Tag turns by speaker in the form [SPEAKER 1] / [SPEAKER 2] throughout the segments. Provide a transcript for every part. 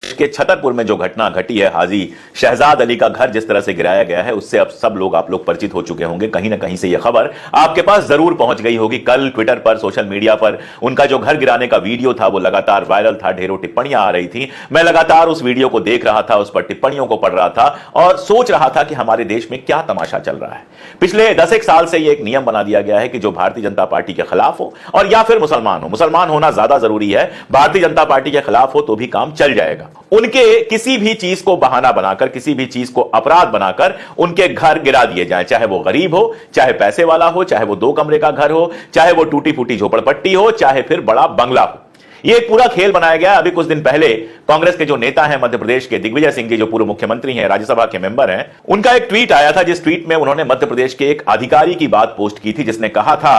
[SPEAKER 1] के छतरपुर में जो घटना घटी है, हाजी शहजाद अली का घर जिस तरह से गिराया गया है, उससे अब सब लोग आप लोग परिचित हो चुके होंगे। कहीं ना कहीं से यह खबर आपके पास जरूर पहुंच गई होगी। कल ट्विटर पर, सोशल मीडिया पर उनका जो घर गिराने का वीडियो था वो लगातार वायरल था, ढेरों टिप्पणियां आ रही थी। मैं लगातार उस वीडियो को देख रहा था, उस पर टिप्पणियों को पढ़ रहा था और सोच रहा था कि हमारे देश में क्या तमाशा चल रहा है। पिछले 10 साल से यह एक नियम बना दिया गया है कि जो भारतीय जनता पार्टी के खिलाफ हो और या फिर मुसलमान होना ज्यादा जरूरी है, भारतीय जनता पार्टी के खिलाफ हो तो भी काम चल जाएगा। उनके किसी भी चीज को बहाना बनाकर, किसी भी चीज को अपराध बनाकर उनके घर गिरा दिए जाएं, चाहे वो गरीब हो, चाहे पैसे वाला हो, चाहे वो 2 कमरे का घर हो, चाहे वो टूटी फूटी झोपड़पट्टी हो, चाहे फिर बड़ा बंगला हो। यह एक पूरा खेल बनाया गया। अभी कुछ दिन पहले कांग्रेस के जो नेता हैं मध्य प्रदेश के, दिग्विजय सिंह जी, जो पूर्व मुख्यमंत्री हैं, राज्यसभा के मेंबर हैं, उनका एक ट्वीट आया था जिस ट्वीट में उन्होंने मध्य प्रदेश के एक अधिकारी की बात पोस्ट की थी, जिसने कहा था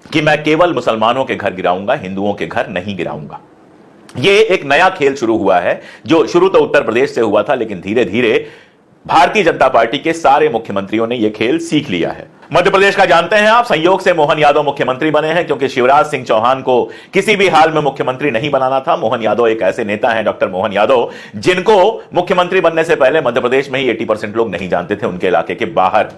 [SPEAKER 1] कि मैं केवल मुसलमानों के घर गिराऊंगा, हिंदुओं के घर नहीं गिराऊंगा। यह एक नया खेल शुरू हुआ है, जो शुरू तो उत्तर प्रदेश से हुआ था, लेकिन धीरे धीरे भारतीय जनता पार्टी के सारे मुख्यमंत्रियों ने यह खेल सीख लिया है। मध्य प्रदेश का जानते हैं आप, संयोग से मोहन यादव मुख्यमंत्री बने हैं, क्योंकि शिवराज सिंह चौहान को किसी भी हाल में मुख्यमंत्री नहीं बनाना था। मोहन यादव एक ऐसे नेता हैं, डॉक्टर मोहन यादव, जिनको मुख्यमंत्री बनने से पहले मध्य प्रदेश में ही 80% लोग नहीं जानते थे, उनके इलाके के बाहर।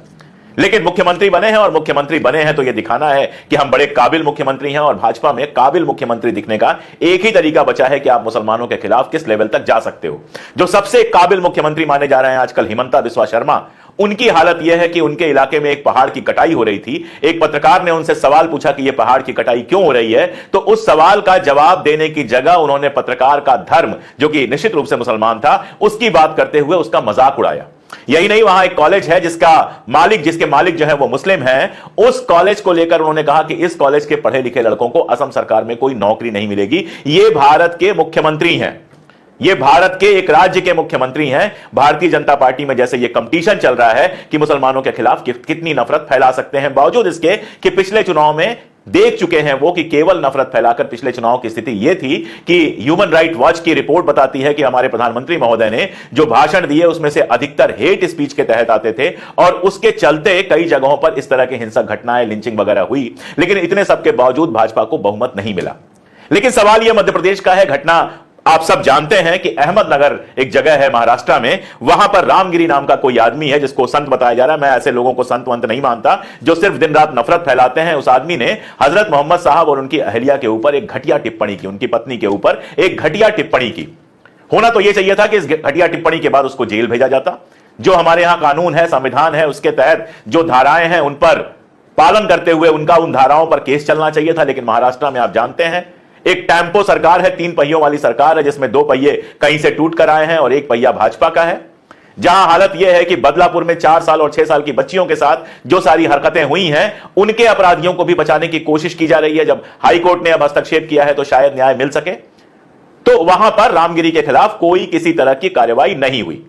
[SPEAKER 1] लेकिन मुख्यमंत्री बने हैं, और मुख्यमंत्री बने हैं तो यह दिखाना है कि हम बड़े काबिल मुख्यमंत्री हैं। और भाजपा में काबिल मुख्यमंत्री दिखने का एक ही तरीका बचा है कि आप मुसलमानों के खिलाफ किस लेवल तक जा सकते हो। जो सबसे काबिल मुख्यमंत्री माने जा रहे हैं आजकल, हिमंता बिस्वा शर्मा, उनकी हालत यह है कि उनके इलाके में एक पहाड़ की कटाई हो रही थी। एक पत्रकार ने उनसे सवाल पूछा कि यह पहाड़ की कटाई क्यों हो रही है, तो उस सवाल का जवाब देने की जगह उन्होंने पत्रकार का धर्म, जो कि निश्चित रूप से मुसलमान था, उसकी बात करते हुए उसका मजाक उड़ाया। यही नहीं, वहां एक कॉलेज है जिसके मालिक जो है वो मुस्लिम हैं। उस कॉलेज को लेकर उन्होंने कहा कि इस कॉलेज के पढ़े लिखे लड़कों को असम सरकार में कोई नौकरी नहीं मिलेगी। ये भारत के मुख्यमंत्री हैं, ये भारत के एक राज्य के मुख्यमंत्री हैं। भारतीय जनता पार्टी में जैसे ये कंपटीशन चल रहा है कि मुसलमानों के खिलाफ कितनी नफरत फैला सकते हैं, बावजूद इसके कि पिछले चुनाव में देख चुके हैं वो कि केवल नफरत फैलाकर पिछले चुनाव की स्थिति यह थी कि ह्यूमन राइट वॉच की रिपोर्ट बताती है कि हमारे प्रधानमंत्री महोदय ने जो भाषण दिए उसमें से अधिकतर हेट स्पीच के तहत आते थे, और उसके चलते कई जगहों पर इस तरह की हिंसक घटनाएं, लिंचिंग वगैरह हुई। लेकिन इतने सबके बावजूद भाजपा को बहुमत नहीं मिला। लेकिन सवाल यह मध्य प्रदेश का है, घटना आप सब जानते हैं कि अहमदनगर एक जगह है महाराष्ट्र में, वहां पर रामगिरी नाम का कोई आदमी है जिसको संत बताया जा रहा है। मैं ऐसे लोगों को संत वंत नहीं मानता जो सिर्फ दिन रात नफरत फैलाते हैं। उस आदमी ने हजरत मोहम्मद साहब और उनकी अहलिया के ऊपर एक घटिया टिप्पणी की, उनकी पत्नी के ऊपर एक घटिया टिप्पणी की। होना तो यह चाहिए था कि इस घटिया टिप्पणी के बाद उसको जेल भेजा जाता। जो हमारे यहां कानून है, संविधान है, उसके तहत जो धाराएं हैं उन पर पालन करते हुए उनका उन धाराओं पर केस चलना चाहिए था। लेकिन महाराष्ट्र में आप जानते हैं एक टेम्पो सरकार है, 3 पहियों वाली सरकार है, जिसमें 2 पहिए कहीं से टूट कर आए हैं और 1 पहिया भाजपा का है। जहां हालत यह है कि बदलापुर में 4 साल और 6 साल की बच्चियों के साथ जो सारी हरकतें हुई हैं, उनके अपराधियों को भी बचाने की कोशिश की जा रही है। जब हाईकोर्ट ने अब हस्तक्षेप किया है तो शायद न्याय मिल सके। तो वहां पर रामगिरी के खिलाफ कोई किसी तरह की कार्रवाई नहीं हुई।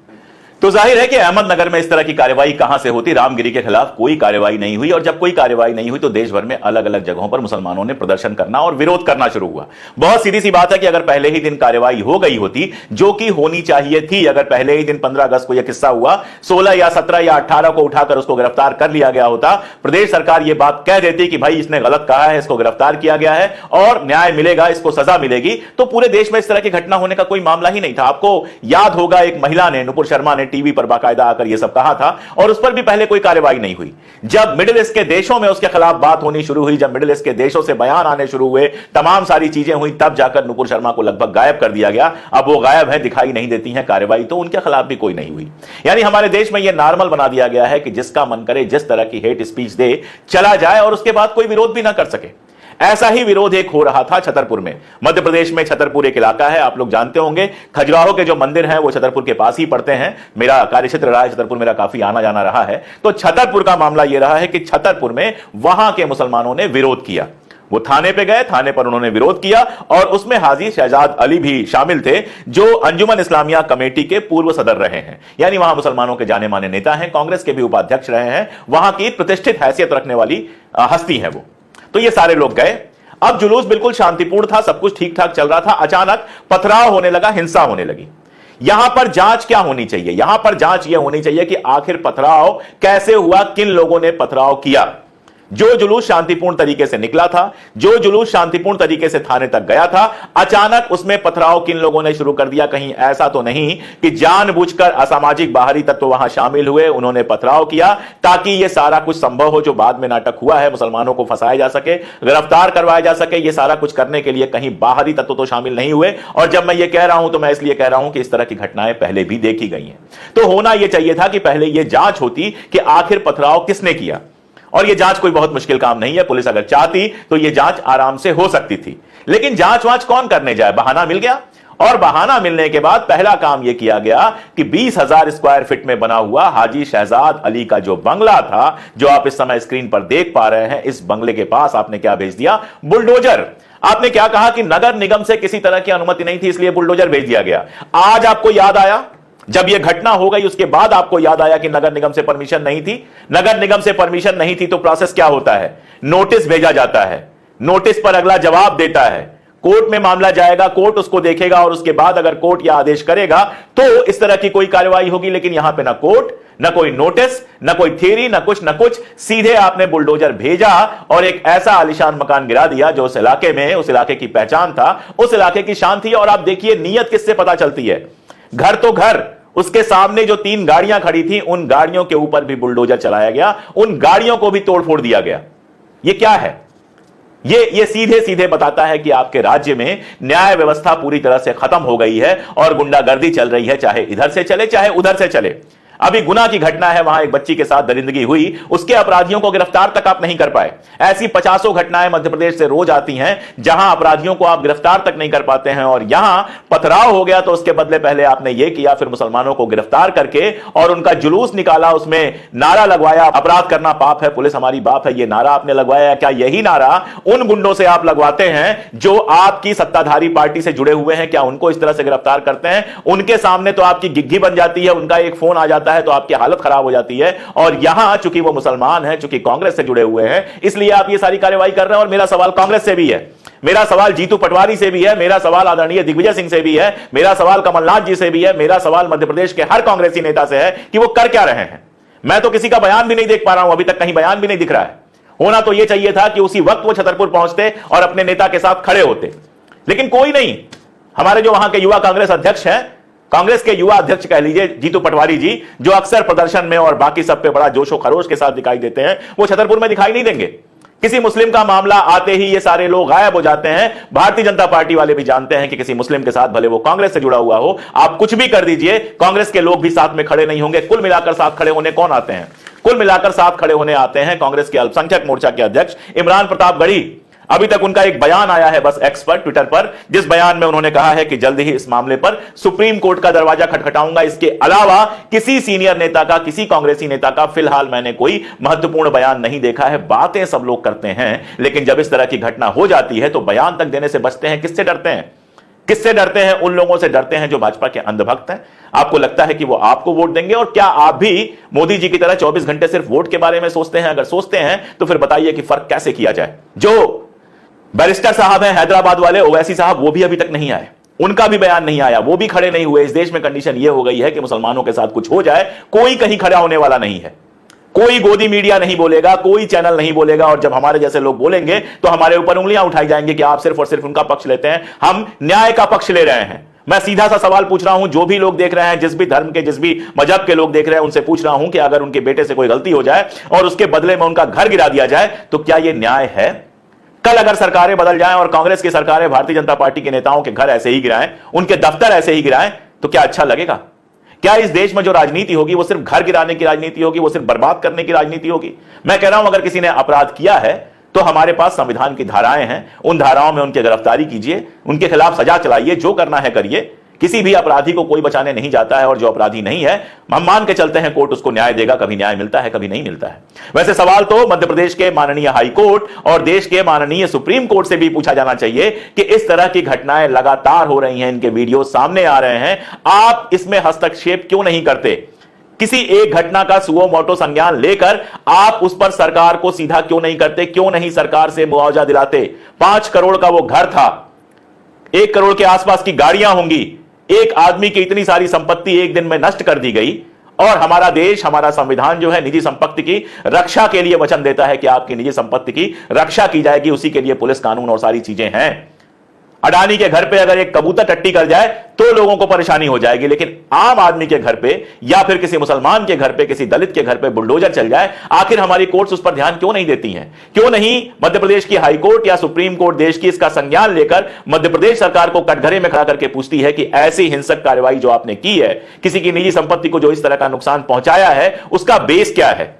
[SPEAKER 1] तो जाहिर है कि अहमदनगर में इस तरह की कार्रवाई कहां से होती। रामगिरी के खिलाफ कोई कार्रवाई नहीं हुई, और जब कोई कार्रवाई नहीं हुई तो देश भर में अलग अलग जगहों पर मुसलमानों ने प्रदर्शन करना और विरोध करना शुरू हुआ। बहुत सीधी सी बात है कि अगर पहले ही दिन कार्रवाई हो गई होती, जो कि होनी चाहिए थी, अगर पहले ही दिन 15 अगस्त को यह किस्सा हुआ, 16 या 17 या 18 को उठाकर उसको गिरफ्तार कर लिया गया होता, प्रदेश सरकार यह बात कह देती कि भाई इसने गलत कहा है, इसको गिरफ्तार किया गया है और न्याय मिलेगा, इसको सजा मिलेगी, तो पूरे देश में इस तरह की घटना होने का कोई मामला ही नहीं था। आपको याद होगा एक महिला ने, नुपुर शर्मा ने टीवी पर बाकायदा आकर यह सब कहा था, और उस पर भी पहले कोई कार्रवाई नहीं हुई। जब मिडिल ईस्ट के देशों में उसके खिलाफ बात होनी शुरू हुई, जब मिडिल ईस्ट के देशों से बयान आने शुरू हुए, तमाम सारी चीजें हुई, तब जाकर नुपुर शर्मा को लगभग गायब कर दिया गया। अब वो गायब है, दिखाई नहीं देती हैं, कार्रवाई तो उनके खिलाफ भी कोई नहीं हुई। यानी हमारे देश में यह नॉर्मल बना दिया गया है कि जिसका मन करे जिस तरह की हेट स्पीच दे चला जाए और उसके बाद कोई विरोध भी ना कर सके। ऐसा ही विरोध एक हो रहा था छतरपुर में। मध्य प्रदेश में छतरपुर एक इलाका है, आप लोग जानते होंगे, खजुराहो के जो मंदिर हैं वो छतरपुर के पास ही पड़ते हैं। मेरा कार्यक्षेत्र रहा है छतरपुर, मेरा काफी आना जाना रहा है। तो छतरपुर का मामला यह रहा है कि छतरपुर में वहां के मुसलमानों ने विरोध किया। वो थाने पे गए, थाने पर उन्होंने विरोध किया, और उसमें हाजी शहजाद अली भी शामिल थे, जो अंजुमन इस्लामिया कमेटी के पूर्व सदर रहे हैं। यानी वहां मुसलमानों के जाने माने नेता हैं, कांग्रेस के भी उपाध्यक्ष रहे हैं, वहां की प्रतिष्ठित हैसियत रखने वाली हस्ती है वो। तो ये सारे लोग गए। अब जुलूस बिल्कुल शांतिपूर्ण था, सब कुछ ठीक ठाक चल रहा था। अचानक पथराव होने लगा, हिंसा होने लगी। यहां पर जांच क्या होनी चाहिए? यहां पर जांच यह होनी चाहिए कि आखिर पथराव कैसे हुआ, किन लोगों ने पथराव किया। जो जुलूस शांतिपूर्ण तरीके से निकला था, जो जुलूस शांतिपूर्ण तरीके से थाने तक गया था, अचानक उसमें पथराव किन लोगों ने शुरू कर दिया। कहीं ऐसा तो नहीं कि जानबूझकर असामाजिक बाहरी तत्व वहां शामिल हुए, उन्होंने पथराव किया ताकि यह सारा कुछ संभव हो जो बाद में नाटक हुआ है, मुसलमानों को फंसाया जा सके, गिरफ्तार करवाया जा सके। यह सारा कुछ करने के लिए कहीं बाहरी तत्व तो शामिल नहीं हुए। और जब मैं यह कह रहा हूं तो मैं इसलिए कह रहा हूं कि इस तरह की घटनाएं पहले भी देखी गई हैं। तो होना यह चाहिए था कि पहले यह जांच होती कि आखिर पथराव किसने किया। और यह जांच कोई बहुत मुश्किल काम नहीं है, पुलिस अगर चाहती तो यह जांच आराम से हो सकती थी। लेकिन जांच वांच कौन करने जाए, बहाना मिल गया। और बहाना मिलने के बाद पहला काम यह किया गया कि 20,000 स्क्वायर फीट में बना हुआ हाजी शहजाद अली का जो बंगला था, जो आप इस समय स्क्रीन पर देख पा रहे हैं, इस बंगले के पास आपने क्या भेज दिया, बुलडोजर। आपने क्या कहा कि नगर निगम से किसी तरह की अनुमति नहीं थी, इसलिए बुलडोजर भेज दिया गया। आज आपको याद आया, जब यह घटना हो गई उसके बाद आपको याद आया कि नगर निगम से परमिशन नहीं थी। नगर निगम से परमिशन नहीं थी तो प्रोसेस क्या होता है, नोटिस भेजा जाता है, नोटिस पर अगला जवाब देता है, कोर्ट में मामला जाएगा, कोर्ट उसको देखेगा और उसके बाद अगर कोर्ट यह आदेश करेगा तो इस तरह की कोई कार्रवाई होगी। लेकिन यहां पे ना कोर्ट, ना कोई नोटिस, ना कोई थ्योरी, ना कुछ, सीधे आपने बुलडोजर भेजा और एक ऐसा आलीशान मकान गिरा दिया जो उस इलाके में, उस इलाके की पहचान था, उस इलाके की शान थी। और आप देखिए नीयत किससे पता चलती है, घर तो घर, उसके सामने जो 3 गाड़ियां खड़ी थी उन गाड़ियों के ऊपर भी बुलडोजर चलाया गया, उन गाड़ियों को भी तोड़फोड़ दिया गया। यह क्या है, ये सीधे सीधे बताता है कि आपके राज्य में न्याय व्यवस्था पूरी तरह से खत्म हो गई है और गुंडागर्दी चल रही है, चाहे इधर से चले चाहे उधर से चले। अभी गुना की घटना है, वहां एक बच्ची के साथ दरिंदगी हुई, उसके अपराधियों को गिरफ्तार तक आप नहीं कर पाए। ऐसी 50 घटनाएं मध्य प्रदेश से रोज आती हैं जहां अपराधियों को आप गिरफ्तार तक नहीं कर पाते हैं। और यहां पथराव हो गया तो उसके बदले पहले आपने यह किया, फिर मुसलमानों को गिरफ्तार करके और उनका जुलूस निकाला, उसमें नारा लगवाया, अपराध करना पाप है, पुलिस हमारी बाप है, यह नारा आपने लगवाया। क्या यही नारा उन गुंडों से आप लगवाते हैं जो आपकी सत्ताधारी पार्टी से जुड़े हुए हैं? क्या उनको इस तरह से गिरफ्तार करते हैं? उनके सामने तो आपकी गिग्गी बन जाती है, उनका एक फोन आ जाता है तो आपकी हालत खराब हो जाती है। और यहां चूंकि वो मुसलमान हैं, चूंकि कांग्रेस से जुड़े हुए हैं, इसलिए आप ये सारी कार्रवाई कर रहे हैं। और मेरा सवाल कांग्रेस से भी है, मेरा सवाल जीतू पटवारी से भी है, मेरा सवाल आदरणीय दिग्विजय सिंह से भी है, मेरा सवाल कमलनाथ जी से भी है, मेरा सवाल मध्य प्रदेश के हर कांग्रेसी नेता से है कि वो कर क्या रहे हैं। मैं तो किसी का बयान भी नहीं देख पा रहा हूं, अभी तक कहीं बयान भी नहीं दिख रहा है। होना तो यह चाहिए था कि उसी वक्त वो छतरपुर पहुंचते और अपने नेता के साथ खड़े होते, लेकिन कोई नहीं। हमारे जो वहां के युवा कांग्रेस अध्यक्ष हैं, कांग्रेस के युवा अध्यक्ष कह लीजिए जीतू पटवारी जी, जो अक्सर प्रदर्शन में और बाकी सब पे बड़ा जोशो खरोश के साथ दिखाई देते हैं, वो छतरपुर में दिखाई नहीं देंगे। किसी मुस्लिम का मामला आते ही ये सारे लोग गायब हो जाते हैं। भारतीय जनता पार्टी वाले भी जानते हैं कि किसी मुस्लिम के साथ, भले वो कांग्रेस से जुड़ा हुआ हो, आप कुछ भी कर दीजिए, कांग्रेस के लोग भी साथ में खड़े नहीं होंगे। कुल मिलाकर साथ खड़े होने कौन आते हैं? कुल मिलाकर साथ खड़े होने आते हैं कांग्रेस के अल्पसंख्यक मोर्चा के अध्यक्ष इमरान प्रताप गढ़ी। अभी तक उनका एक बयान आया है बस एक्स पर, ट्विटर पर, जिस बयान में उन्होंने कहा है कि जल्द ही इस मामले पर सुप्रीम कोर्ट का दरवाजा खटखटाऊंगा। इसके अलावा किसी सीनियर नेता का, किसी कांग्रेसी नेता का फिलहाल मैंने कोई महत्वपूर्ण बयान नहीं देखा है। बातें सब लोग करते हैं, लेकिन जब इस तरह की घटना हो जाती है तो बयान तक देने से बचते हैं। किससे डरते हैं? किससे डरते हैं? उन लोगों से डरते हैं जो भाजपा के अंधभक्त हैं। आपको लगता है कि वो आपको वोट देंगे, और क्या आप भी मोदी जी की तरह 24 घंटे सिर्फ वोट के बारे में सोचते हैं? अगर सोचते हैं तो फिर बताइए कि फर्क कैसे किया जाए। जो बैरिस्टर साहब हैं हैदराबाद वाले, ओवैसी साहब, वो भी अभी तक नहीं आए, उनका भी बयान नहीं आया, वो भी खड़े नहीं हुए। इस देश में कंडीशन ये हो गई है कि मुसलमानों के साथ कुछ हो जाए, कोई कहीं खड़ा होने वाला नहीं है। कोई गोदी मीडिया नहीं बोलेगा, कोई चैनल नहीं बोलेगा, और जब हमारे जैसे लोग बोलेंगे तो हमारे ऊपर उंगलियां उठाई जाएंगी कि आप सिर्फ और सिर्फ उनका पक्ष लेते हैं। हम न्याय का पक्ष ले रहे हैं। मैं सीधा सा सवाल पूछ रहा हूं, जो भी लोग देख रहे हैं, जिस भी धर्म के, जिस भी मजहब के लोग देख रहे हैं, उनसे पूछ रहा हूं कि अगर उनके बेटे से कोई गलती हो जाए और उसके बदले में उनका घर गिरा दिया जाए तो क्या यह न्याय है? कल अगर सरकारें बदल जाएं और कांग्रेस की सरकारें भारतीय जनता पार्टी के नेताओं के घर ऐसे ही गिराएं, उनके दफ्तर ऐसे ही गिराएं, तो क्या अच्छा लगेगा? क्या इस देश में जो राजनीति होगी वो सिर्फ घर गिराने की राजनीति होगी, वो सिर्फ बर्बाद करने की राजनीति होगी? मैं कह रहा हूं अगर किसी ने अपराध किया है तो हमारे पास संविधान की धाराएं हैं, उन धाराओं में उनकी गिरफ्तारी कीजिए, उनके खिलाफ सजा चलाइए, जो करना है करिए। किसी भी अपराधी को कोई बचाने नहीं जाता है, और जो अपराधी नहीं है हम मान के चलते हैं कोर्ट उसको न्याय देगा। कभी न्याय मिलता है, कभी नहीं मिलता है। वैसे सवाल तो मध्य प्रदेश के माननीय हाई कोर्ट और देश के माननीय सुप्रीम कोर्ट से भी पूछा जाना चाहिए कि इस तरह की घटनाएं लगातार हो रही हैं, इनके वीडियो सामने आ रहे हैं, आप इसमें हस्तक्षेप क्यों नहीं करते? किसी एक घटना का सुओ मोटो संज्ञान लेकर आप उस पर सरकार को सीधा क्यों नहीं करते? क्यों नहीं सरकार से मुआवजा दिलाते? 5 करोड़ का वो घर था, 1 करोड़ के आसपास की गाड़ियां होंगी, एक आदमी की इतनी सारी संपत्ति एक दिन में नष्ट कर दी गई, और हमारा देश, हमारा संविधान जो है निजी संपत्ति की रक्षा के लिए वचन देता है कि आपकी निजी संपत्ति की रक्षा की जाएगी, उसी के लिए पुलिस कानून और सारी चीजें हैं। अडानी के घर पे अगर एक कबूतर टट्टी कर जाए तो लोगों को परेशानी हो जाएगी, लेकिन आम आदमी के घर पे या फिर किसी मुसलमान के घर पे, किसी दलित के घर पे बुलडोजर चल जाए, आखिर हमारी कोर्ट्स उस पर ध्यान क्यों नहीं देती हैं? क्यों नहीं मध्य प्रदेश की हाई कोर्ट या सुप्रीम कोर्ट देश की इसका संज्ञान लेकर मध्य प्रदेश सरकार को कटघरे में खड़ा करके पूछती है कि ऐसी हिंसक कार्रवाई जो आपने की है, किसी की निजी संपत्ति को जो इस तरह का नुकसान पहुंचाया है, उसका बेस क्या है?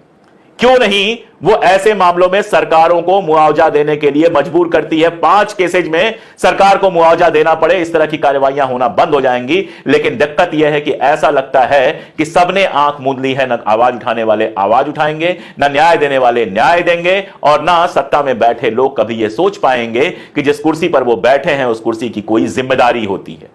[SPEAKER 1] क्यों नहीं वो ऐसे मामलों में सरकारों को मुआवजा देने के लिए मजबूर करती है? 5 केसेज में सरकार को मुआवजा देना पड़े, इस तरह की कार्रवाइयां होना बंद हो जाएंगी। लेकिन दिक्कत यह है कि ऐसा लगता है कि सबने आंख मूंद ली है। न आवाज उठाने वाले आवाज उठाएंगे, न न्याय देने वाले न्याय देंगे, और ना सत्ता में बैठे लोग कभी यह सोच पाएंगे कि जिस कुर्सी पर वो बैठे हैं उस कुर्सी की कोई जिम्मेदारी होती है।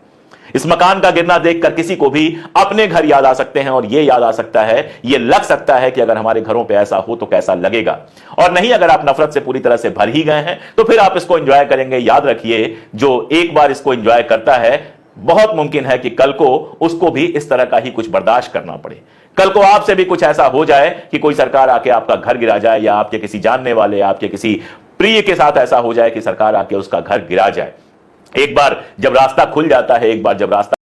[SPEAKER 1] इस मकान का गिरना देखकर किसी को भी अपने घर याद आ सकते हैं, और यह याद आ सकता है, यह लग सकता है कि अगर हमारे घरों पे ऐसा हो तो कैसा लगेगा। और नहीं, अगर आप नफरत से पूरी तरह से भर ही गए हैं तो फिर आप इसको एंजॉय करेंगे। याद रखिए, जो एक बार इसको एंजॉय करता है, बहुत मुमकिन है कि कल को उसको भी इस तरह का ही कुछ बर्दाश्त करना पड़े। कल को आपसे भी कुछ ऐसा हो जाए कि कोई सरकार आके आपका घर गिरा जाए, या आपके किसी जानने वाले, आपके किसी प्रिय के साथ ऐसा हो जाए कि सरकार आके उसका घर गिरा जाए। एक बार जब रास्ता खुल जाता है, एक बार जब रास्ता